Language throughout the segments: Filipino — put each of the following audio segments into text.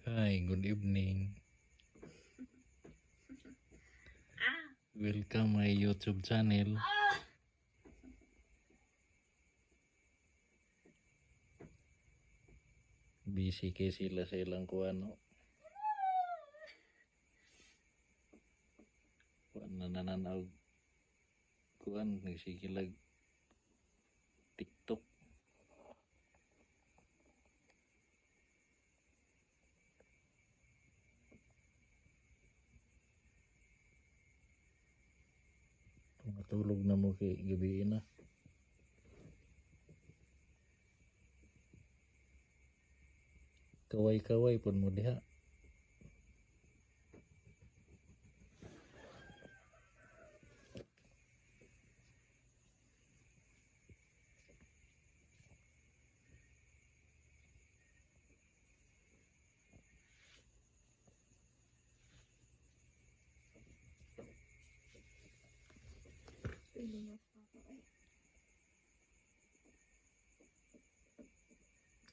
Hi, good evening. Welcome my YouTube channel. Busy kay sila sa ilang kuano. Kuan na nananaw. Kuan nagsigilag TikTok. Matulog na mo kay gabi na. Kaway-kaway pun mo diha.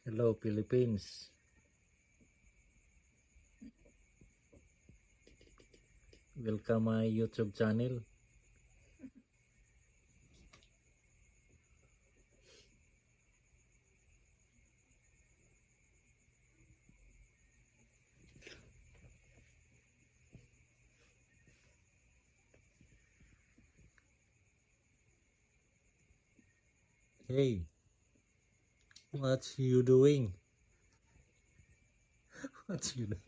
Hello Philippines. Welcome my YouTube channel. Hey, what you doing? What you doing?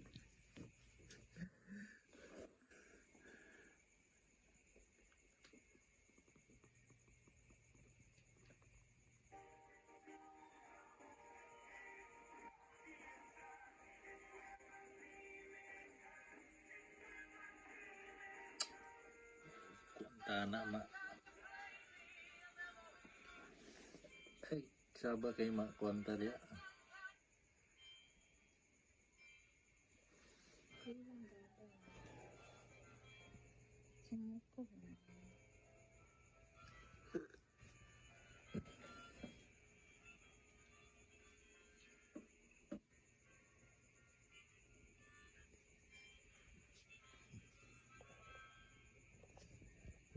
Tana ma. Ay, saba kay makwanta diya.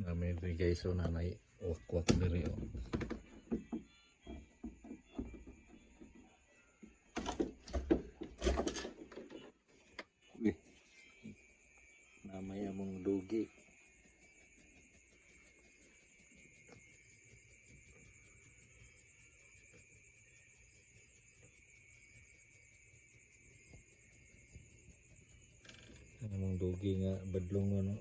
Namin rin guys, so nanay wakwak diri o. Uy, namay among dugi. Among dugi nga badlong ano.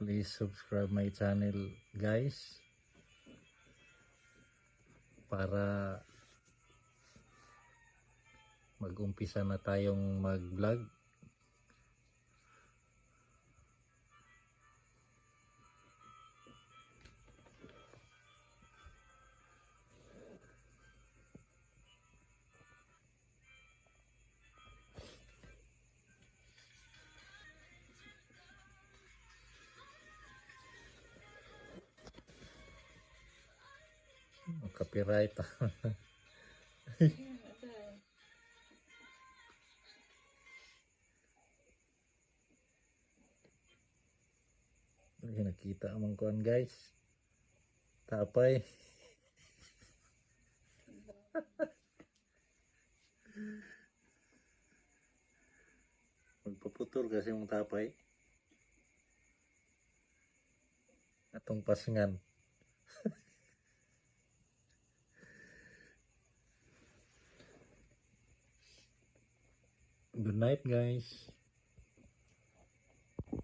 Please subscribe my channel guys para mag-umpisa na tayong mag-vlog. Copyright. Ay, nakita amang kuan guys. Tapay. Magpaputol kasi mong tapay. Atong pasingan. Good night guys.